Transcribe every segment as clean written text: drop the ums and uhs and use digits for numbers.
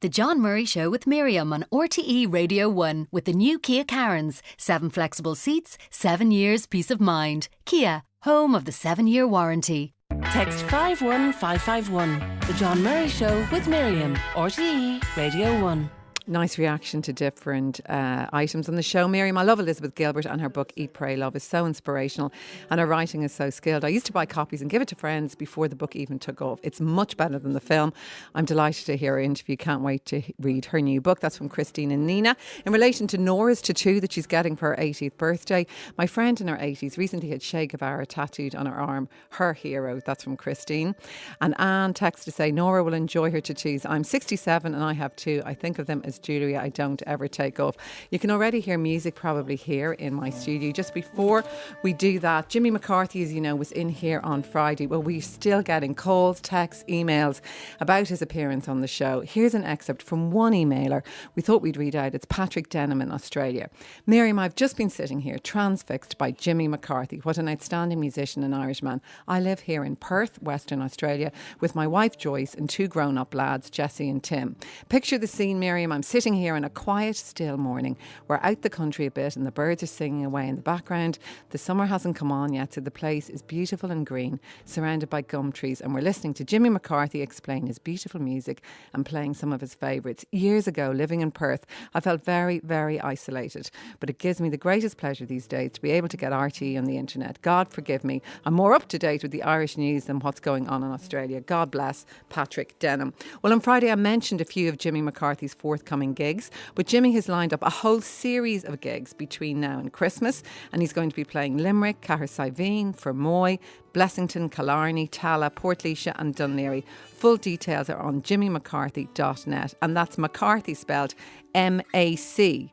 The John Murray Show with Miriam on RTE Radio 1 with the new Kia Carens. 7 flexible seats, 7 years peace of mind. Kia, home of the 7-year warranty. Text 51551. The John Murray Show with Miriam. RTE Radio 1. Nice reaction to different items on the show. Miriam, I love Elizabeth Gilbert, and her book Eat, Pray, Love is so inspirational, and her writing is so skilled. I used to buy copies and give it to friends before the book even took off. It's much better than the film. I'm delighted to hear her interview. Can't wait to read her new book. That's from Christine and Nina. In relation to Nora's tattoo that she's getting for her 80th birthday, my friend in her 80s recently had Che Guevara tattooed on her arm. Her hero. That's from Christine. And Anne texts to say Nora will enjoy her tattoos. I'm 67 and I have 2. I think of them as jewellery I don't ever take off. You can already hear music probably here in my studio. Just before we do that, Jimmy McCarthy, as you know, was in here on Friday. Well, we're still getting calls, texts, emails about his appearance on the show. Here's an excerpt from one emailer we thought we'd read out. It's Patrick Denham in Australia. Miriam, I've just been sitting here transfixed by Jimmy McCarthy. What an outstanding musician and Irishman. I live here in Perth, Western Australia, with my wife Joyce and 2 grown-up lads, Jesse and Tim. Picture the scene, Miriam. I'm sitting here on a quiet, still morning. We're out the country a bit and the birds are singing away in the background. The summer hasn't come on yet, so the place is beautiful and green, surrounded by gum trees, and we're listening to Jimmy McCarthy explain his beautiful music and playing some of his favourites. Years ago, living in Perth, I felt very, very isolated, but it gives me the greatest pleasure these days to be able to get RTE on the internet. God forgive me, I'm more up to date with the Irish news than what's going on in Australia. God bless Patrick Denham. Well, on Friday I mentioned a few of Jimmy McCarthy's forthcoming gigs, but Jimmy has lined up a whole series of gigs between now and Christmas, and he's going to be playing Limerick, Cahersiveen, Fermoy, Blessington, Killarney, Tala, Portlaoise and Dunleary. Full details are on jimmymccarthy.net, and that's McCarthy spelled MACCARTHY.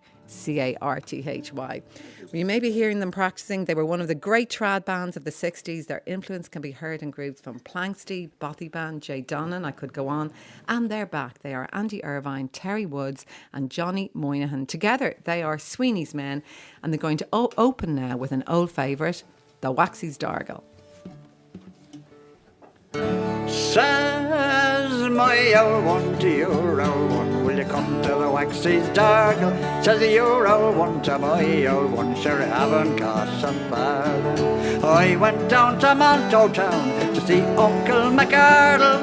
Well, you may be hearing them practicing. They were one of the great trad bands of the 60s. Their influence can be heard in groups from Planxty, Bothy Band de Danan, I could go on. And they're back. They are Andy Irvine, Terry Woods and Johnny Moynihan. Together, they are Sweeney's Men, and they're going to open now with an old favourite, the Waxie's Dargle. Says my old one to your old one, will you come to the Waxie's Dargle? Says your old one to my old one, sure haven't got so far. I went down to Monto Town to see Uncle McArdle,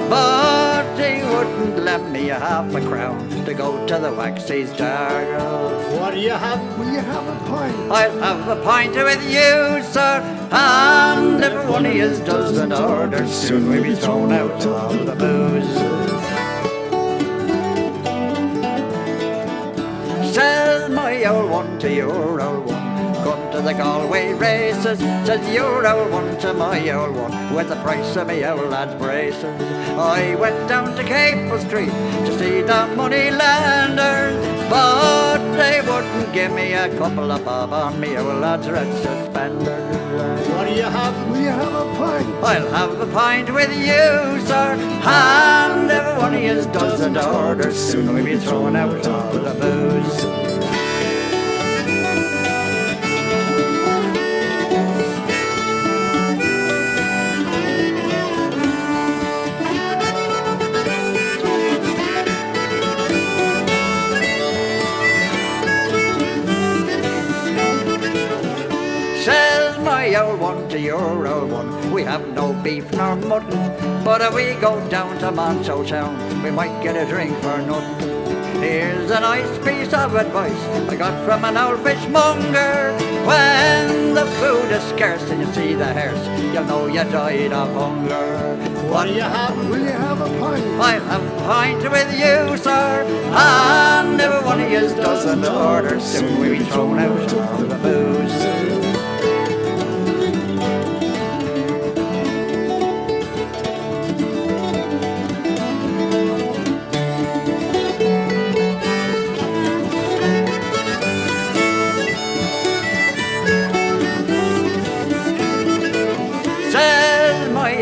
but he wouldn't lend me a half a crown to go to the Waxie's Dargle. What do you have? Will you have a pint? I'll have a pint with you, sir, and if one of yous doesn't order, soon we'll be thrown out of the booze. Says my old one to your old one, come to the Galway races. Says your old one to my old one, with the price of me old lad's braces. I went down to Capel Street to see the money lenders, but they wouldn't give me a couple of bob on me old lad's red suspenders. What do you have? Will you have a pint? I'll have a pint with you, sir, and if one of yous doesn't order, soon we'll be thrown out of the booze. My old one to your old one, we have no beef nor mutton, but if we go down to Monto Town, we might get a drink for nothing. Here's a nice piece of advice I got from an old fishmonger: when the food is scarce and you see the hearse, you'll know you died of hunger. What do you have? Will you have a pint? I'll have a pint with you, sir, and if one of yous doesn't order, soon we'll be thrown out of the booze.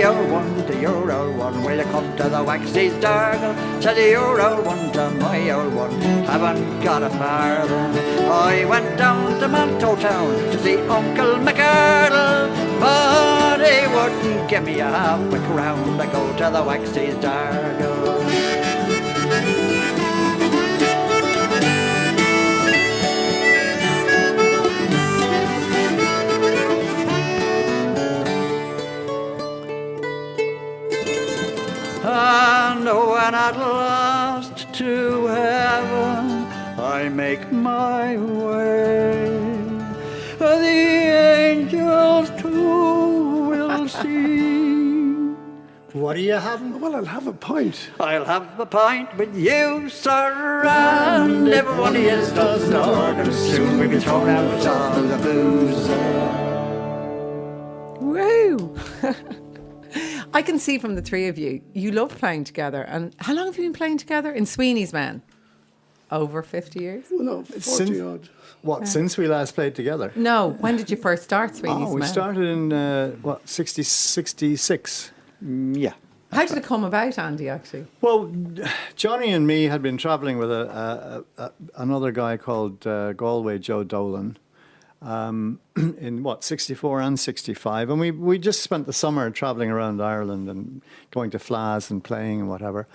Old one to your old one, will you come to the Waxie's Dargle? Said your old one to my old one, haven't got a farthing. I went down to Monto Town to see Uncle McArdle, but he wouldn't give me a half a crown to go to the Waxie's Dargle. lost to heaven I make my way. The angels too will sing. What are you having? Well, I'll have a pint. I'll have a pint with you, sir, and everyone is does order. Soon we'll be thrown out with all the booze. Woo! I can see from the three of you, you love playing together. And how long have you been playing together in Sweeney's Men? Over 50 years? Well, no, 40 odd. What, since we last played together? No, when did you first start Sweeney's Men? We started in, 66? Yeah. How did it come about, Andy, actually? Well, Johnny and me had been travelling with another guy called Galway Joe Dolan in, 64 and 65. And we just spent the summer travelling around Ireland and going to Flas and playing and whatever.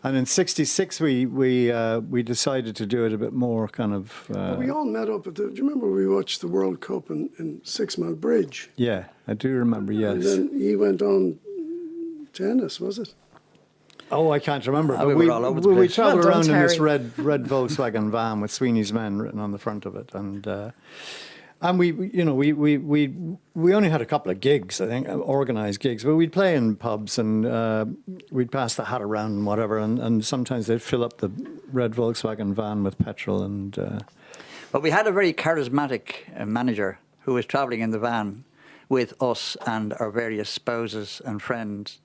And in 66, we decided to do it a bit more kind of... We all met up at the... Do you remember we watched the World Cup in Six Mile Bridge? Yeah, I do remember, yes. And then he went on tennis, was it? Oh, I can't remember. But we were all over the place. we travelled Well done, around in this Terry. red Volkswagen van with Sweeney's Men written on the front of it, and we only had a couple of gigs, I think, organised gigs, but we'd play in pubs and we'd pass the hat around and whatever, and sometimes they'd fill up the red Volkswagen van with petrol and. But we had a very charismatic manager who was travelling in the van with us and our various spouses and friends.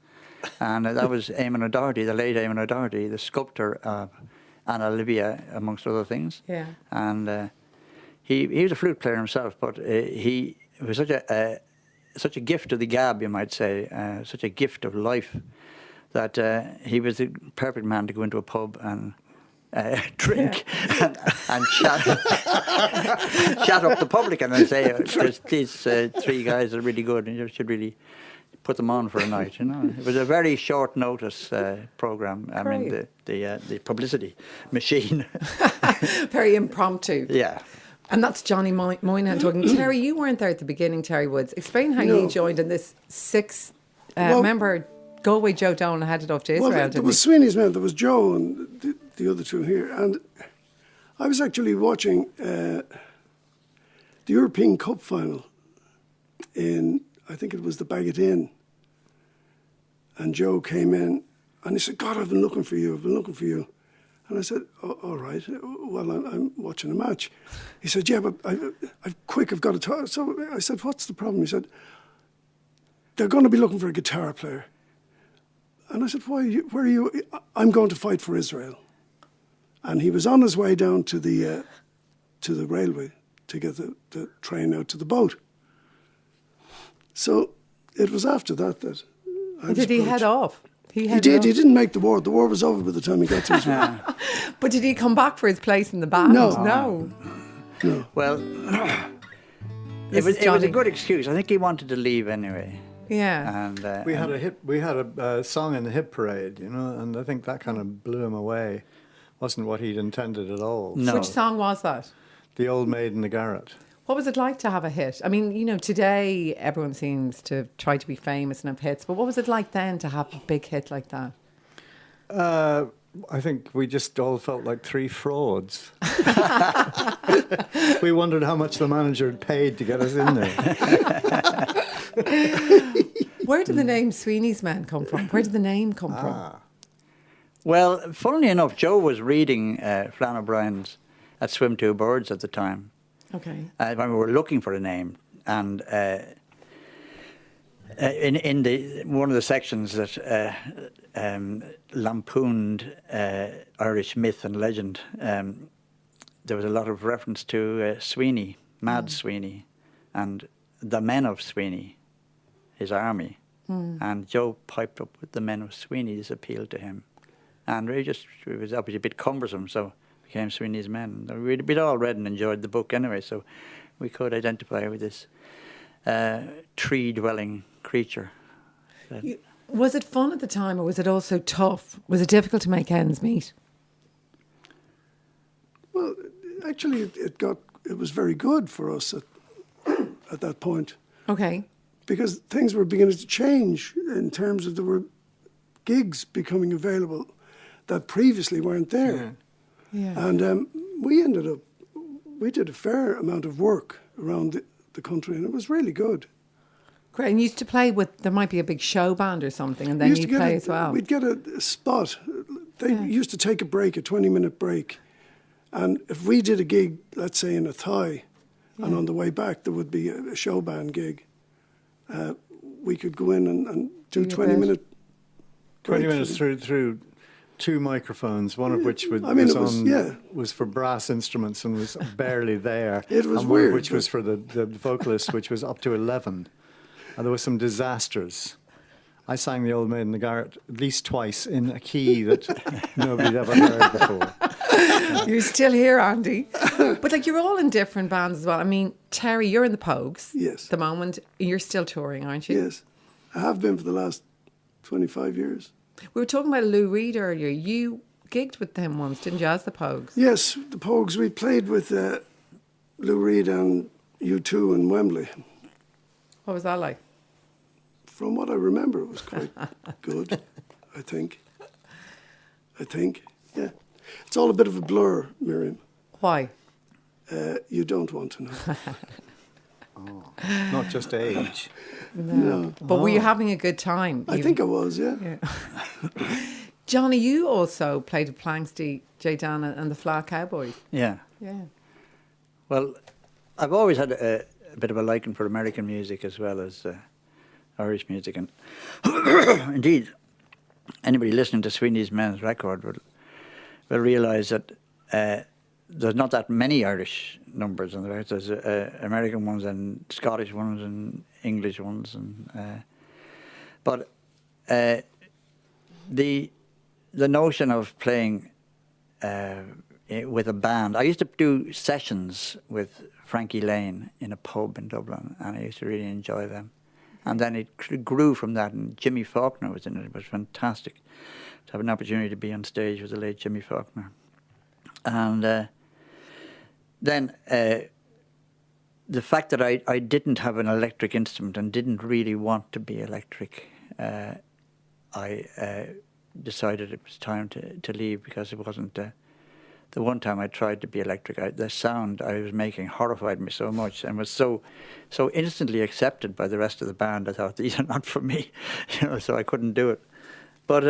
And that was Eamon O'Doherty, the late Eamon O'Doherty, the sculptor of Anna Livia, amongst other things. Yeah. And he was a flute player himself, but he was such a gift of the gab, you might say, such a gift of life, that he was the perfect man to go into a pub and drink and chat up the public and then say, these three guys are really good and you should really put them on for a night, you know. It was a very short notice programme. I mean, the publicity machine. Very impromptu. Yeah. And that's Johnny Moynihan talking. Terry, you weren't there at the beginning, Terry Woods. Explain how you joined in this member Galway Joe Dolan headed off to Israel, Well, there was Sweeney's Men, there was Joe and the other two here. And I was actually watching the European Cup final in, I think it was the Bagot Inn. And Joe came in and he said, God, I've been looking for you. And I said, oh, all right, well, I'm watching a match. He said, yeah, but I've got to talk. So I said, what's the problem? He said, they're going to be looking for a guitar player. And I said, why? Where are you? I'm going to fight for Israel. And he was on his way down to the railway to get the train out to the boat. So it was after that I was Did he approached. head off? He did. He didn't make the war. The war was over by the time he got to Israel. But did he come back for his place in the band? No. Well, it was a good excuse. I think he wanted to leave anyway. Yeah. And We had a song in the hit parade, you know, and I think that kind of blew him away. Wasn't what he'd intended at all. No. Which song was that? The Old Maid in the Garret. What was it like to have a hit? I mean, you know, today everyone seems to try to be famous and have hits, but what was it like then to have a big hit like that? I think we just all felt like three frauds. We wondered how much the manager had paid to get us in there. Where did the name Sweeney's Men come from? Where did the name come from? Well, funnily enough, Joe was reading Flann O'Brien's At Swim Two Birds at the time. Okay. When we were looking for a name, and in the one of the sections that lampooned Irish myth and legend, there was a lot of reference to Sweeney, Mad Sweeney, and the men of Sweeney, his army. And Joe piped up with the men of Sweeney. This appealed to him, and it was obviously a bit cumbersome, so it became Sweeney's Men. We'd all read and enjoyed the book anyway, so we could identify with this tree-dwelling creature. Was it fun at the time, or was it also tough? Was it difficult to make ends meet? Well, actually, it was very good for us at that point. Okay. Because things were beginning to change in terms of there were gigs becoming available. that previously weren't there. Yeah. And we did a fair amount of work around the country, and it was really good. Great. And you used to play with, there might be a big show band or something, and then We used you to get play as well. We'd get a spot. They used to take a break, a 20-minute break. And if we did a gig, let's say in Athy, and on the way back there would be a show band gig, we could go in and do 20-minute 20 minutes through two microphones, one of which was for brass instruments and was barely there. It was and weird. One of which was for the vocalist, which was up to 11. And there were some disasters. I sang The Old Maid in the Garret at least twice in a key that nobody'd ever heard before. You're still here, Andy. But like, you're all in different bands as well. I mean, Terry, you're in the Pogues. Yes. At the moment. You're still touring, aren't you? Yes. I have been for the last 25 years. We were talking about Lou Reed earlier. You gigged with them once, didn't you, as the Pogues? Yes, the Pogues. We played with Lou Reed and U2 in Wembley. What was that like? From what I remember, it was quite good, I think. Yeah. It's all a bit of a blur, Miriam. Why? You don't want to know. Not just age. No. But were you having a good time? I think I was, yeah. Johnny, you also played with Planxty, J. Danan and the Flat Cowboys. Yeah. Yeah. Well, I've always had a bit of a liking for American music as well as Irish music. And indeed, anybody listening to Sweeney's Men's record will realise that there's not that many Irish numbers on the record. There's American ones and Scottish ones and English ones. But the notion of playing with a band, I used to do sessions with Frankie Lane in a pub in Dublin, and I used to really enjoy them. And then it grew from that, and Jimmy Faulkner was in it. It was fantastic to have an opportunity to be on stage with the late Jimmy Faulkner. And then the fact that I didn't have an electric instrument and didn't really want to be electric, I decided it was time to leave, because it wasn't... the one time I tried to be electric, the sound I was making horrified me so much, and was so instantly accepted by the rest of the band. I thought, these are not for me, so I couldn't do it. But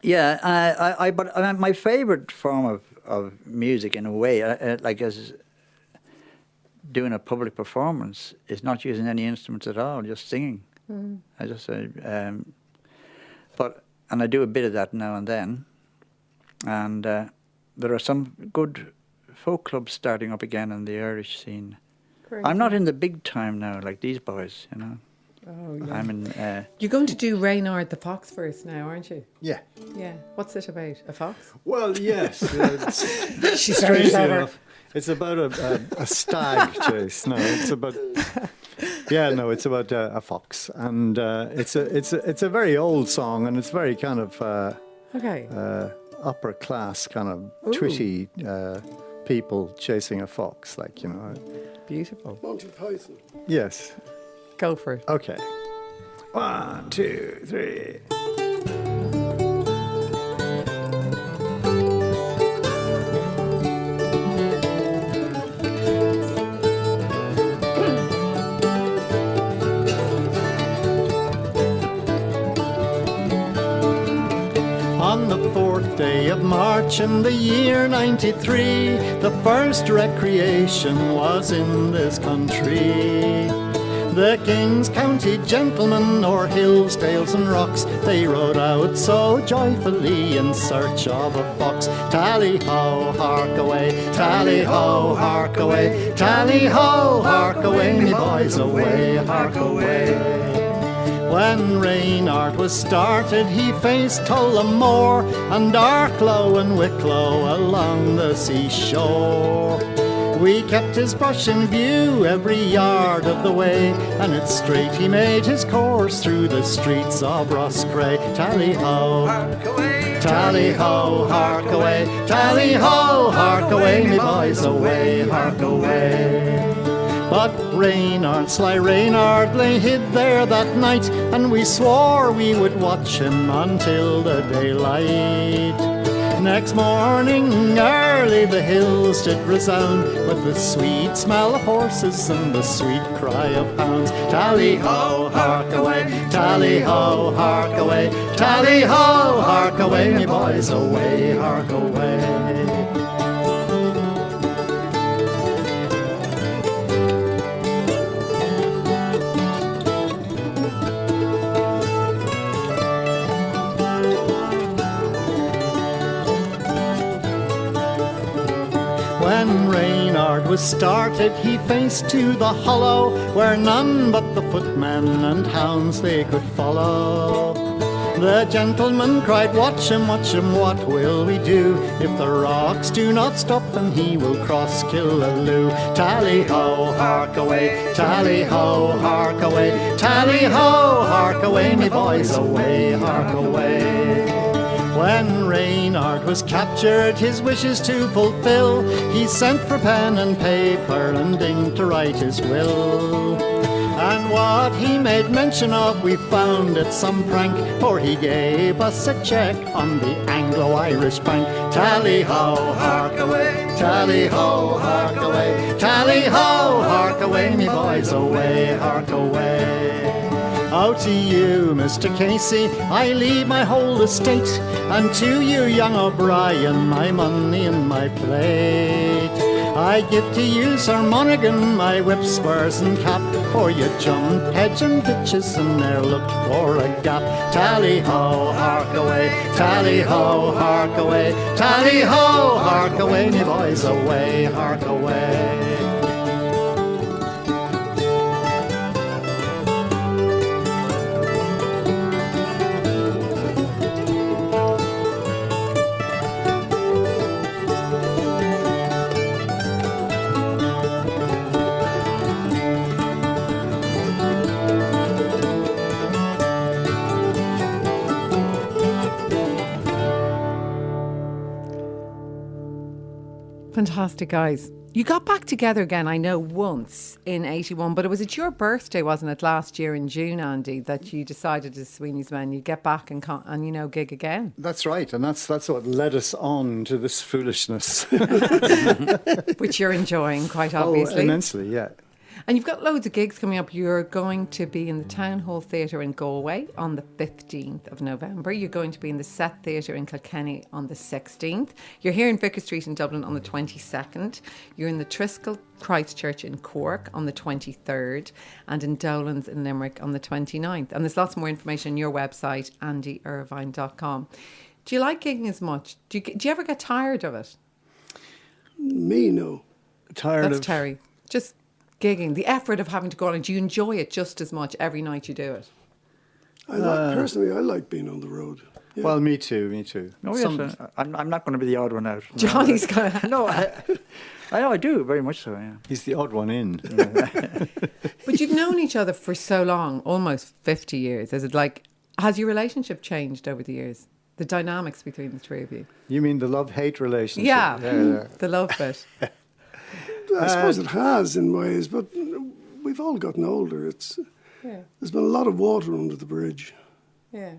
my favourite form of music, in a way, like as doing a public performance, is not using any instruments at all, just singing. I just and I do a bit of that now and then, and there are some good folk clubs starting up again in the Irish scene. Great. I'm not in the big time now, like these boys, Oh, yeah. I'm in... You're going to do Reynard The Fox first now, aren't you? Yeah. Yeah. What's it about? A fox? Well, yes. She's very Strangely clever. enough, it's about a stag chase. No, it's about... Yeah, no, it's about a fox. And it's a very old song, and it's very kind of... Okay. upper class kind of twitty people chasing a fox, like, Beautiful. Monty Python. Yes. Go for it. Okay. 1, 2, 3. On the 4th day of March in the year 93, the first recreation was in this country. The King's County gentlemen o'er hills, dales and rocks, they rode out so joyfully in search of a fox. Tally-ho, hark away, tally-ho, hark away, tally-ho, hark away, me boys, away, hark away. When Reynard was started, he faced Tullamore and Arklow and Wicklow along the seashore. We kept his brush in view every yard of the way, and it's straight he made his course through the streets of Roscrea. Tally-ho, hark away, tally-ho, hark away, tally-ho, hark away, me boys, away, hark away. But Reynard, sly Reynard, lay hid there that night, and we swore we would watch him until the daylight. Next morning early the hills did resound with the sweet smell of horses and the sweet cry of hounds. Tally-ho, hark away, tally-ho, hark away, tally-ho, hark away, me boys, away, hark away. When Reynard was started, he faced to the hollow, where none but the footmen and hounds they could follow. The gentleman cried, watch him, what will we do? If the rocks do not stop him, he will cross Killaloe. Tally-ho, hark away, tally-ho, hark away, tally-ho, hark away, me boys, away, hark away. When Reynard was captured, his wishes to fulfill, he sent for pen and paper and ink to write his will. And what he made mention of, we found it some prank, for he gave us a cheque on the Anglo-Irish Bank. Tally-ho, hark away, tally-ho, hark away, tally-ho, hark away, me boys, away, hark away. Oh, to you, Mr. Casey, I leave my whole estate, and to you, young O'Brien, my money and my plate. I give to you, Sir Monaghan, my whip, spurs and cap, for you jumped hedge and ditches and ne'er looked for a gap. Tally-ho, hark away, tally-ho, hark away, tally-ho, hark away, me boys, away, hark away. Fantastic, guys. You got back together again, I know, once in 81, but it was at your birthday, wasn't it, last year in June, Andy, that you decided as Sweeney's Men you'd get back and you know, gig again. That's right, and that's what led us on to this foolishness. Which you're enjoying, quite obviously. Oh, immensely, yeah. And you've got loads of gigs coming up. You're going to be in the Town Hall Theatre in Galway on the 15th of November. You're going to be in the Set Theatre in Kilkenny on the 16th. You're here in Vicar Street in Dublin on the 22nd. You're in the Triskel Christchurch in Cork on the 23rd and in Dolan's in Limerick on the 29th. And there's lots more information on your website, andyirvine.com. Do you like gigging as much? Do you ever get tired of it? Me, no. That's Terry. Just gigging, the effort of having to go on, and do you enjoy it just as much every night you do it? Personally, I like being on the road. Yeah. Well, me too. No, yes, I'm not going to be the odd one out. Johnny's going to... No, I do, very much so, yeah. He's the odd one in. But you've known each other for so long, almost 50 years. Is it like, has your relationship changed over the years? The dynamics between the three of you? You mean the love-hate relationship? Yeah. The love bit. I suppose it has in ways, but we've all gotten older. There's been a lot of water under the bridge. Yeah.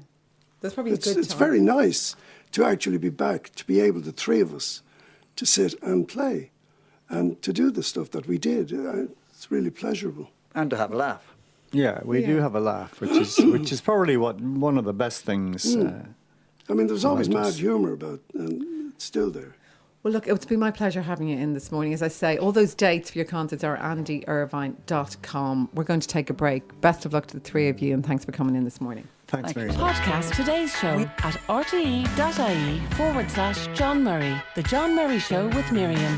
There's probably a good time. It's very nice to actually be back, to be able, the three of us, to sit and play and to do the stuff that we did. It's really pleasurable. And to have a laugh. Yeah, we do have a laugh, which is probably one of the best things. I mean, there's always mad humour about, and it's still there. Well, look, it's been my pleasure having you in this morning. As I say, all those dates for your concerts are andyirvine.com. We're going to take a break. Best of luck to the three of you, and thanks for coming in this morning. Thanks very much. Podcast today's show at rte.ie/John Murray. The John Murray Show with Miriam.